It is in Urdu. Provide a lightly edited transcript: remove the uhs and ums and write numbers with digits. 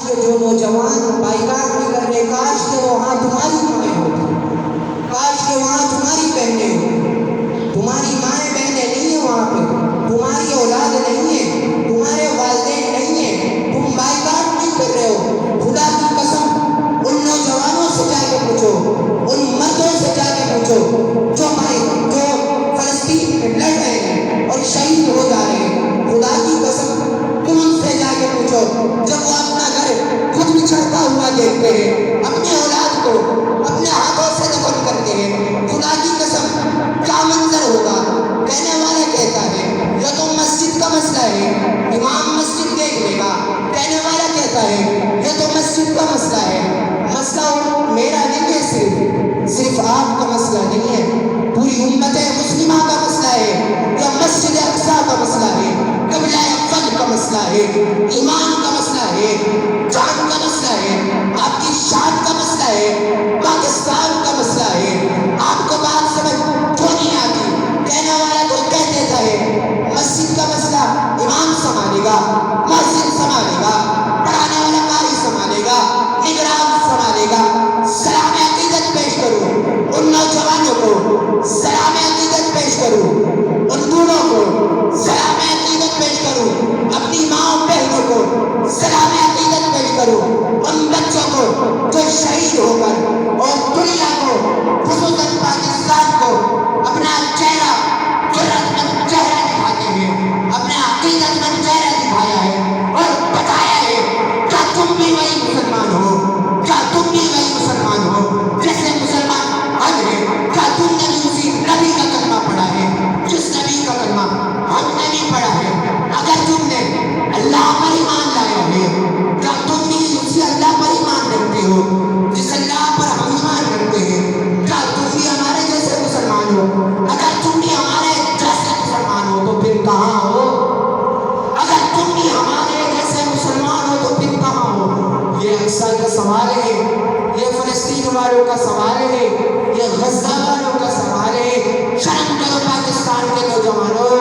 کے جو نوجوان بائیکاٹ نہیں کر رہے، کاش کہ وہاں تمہاری مائیں ہوتی، کاش کہ وہاں تمہاری بہنیں ہوتی. تمہاری مائیں بہنیں نہیں ہیں وہاں پہ، تمہاری اولاد نہیں ہے، تمہارے والدین نہیں ہیں، تم بائیکاٹ نہیں کر رہے ہو. خدا کی قسم ان نوجوانوں سے جا کے پوچھو، ان مردوں سے جا کے پوچھو جو فلسطین میں لڑ رہے ہیں اور شہید ہو جا رہے ہیں. خدا کی قسم تم ان سے جا کے پوچھو، جب وہ اپنا گھر خود بچھڑتا ہوا دیکھتے ہیں، اپنے اولاد کو اپنے ہاتھوں سے دفن کرتے ہیں، خدا کی قسم کیا منظر ہوگا. کہنے والا کہتا ہے یہ تو مسجد کا مسئلہ ہے، امام مسجد دیکھ لے گا. کہنے والا کہتا ہے یہ تو مسجد کا مسئلہ ہے. مسئلہ میرا نہیں ہے، صرف آپ کا مسئلہ نہیں ہے، پوری امت مسلمہ کا مسئلہ ہے. یہ مسجد اقصیٰ کا مسئلہ ہے، قبلہ اول کا مسئلہ ہے، ایمان کا مسئلہ ہے، جان کا مسئلہ ہے، آپ کی شان کا مسئلہ ہے، پاکستان کا مسئلہ ہے. آپ کو بات سمجھ کیوں نہیں آتی؟ کہنے والا تو کہہ دیتا ہے مسجد کا مسئلہ امام سنبھالے گا، مسجد سنبھالے گا، پڑھانے والا قاری سنبھالے گا، نگران سنبھالے گا. سلام عقیدت پیش کروں ان نوجوانوں کو، سلام عقیدت پیش کروں ان دونوں کو، سلام عقیدت پیش کروں اپنی ماں بہنوں کو، سلام عقیدت پیش کروں ان بچوں کو جو شہید ہو کر اور دنیا کو، خصوصاً پاکستان کو اپنا چہرہ، جرأت مند چہرہ دکھاتے ہیں، اپنا عقیدت مند چہرہ دکھایا ہے اور بتایا ہے کیا تم بھی وہی مسلمان ہو، کیا تم بھی وہی مسلمان ہو جیسے مسلمان حج ہے. کیا تم نے بھی اسی نبی کا کلمہ پڑھا ہے جس نبی کا کلمہ ہم نے بھی پڑھا ہے؟ اگر تم نے اللہ پر ایمان لایا ہے، کیا تم بھی اسی اللہ پر ایمان رکھتے ہو جس اللہ پر ہم ایمان رکھتے ہیں؟ کیا تم بھی ہمارے جیسے مسلمان ہو؟ اگر تم بھی ہمارے جیسے مسلمان ہو تو پھر کہاں ہو؟ اگر تم بھی ہمارے جیسے مسلمان ہو تو پھر کہاں ہو؟ یہ اقصیٰ کا سوال ہے، یہ فلسطین والوں کا سوال ہے، یہ غزہ والوں کا سوال ہے. شرم کرو پاکستان کے نوجوانوں،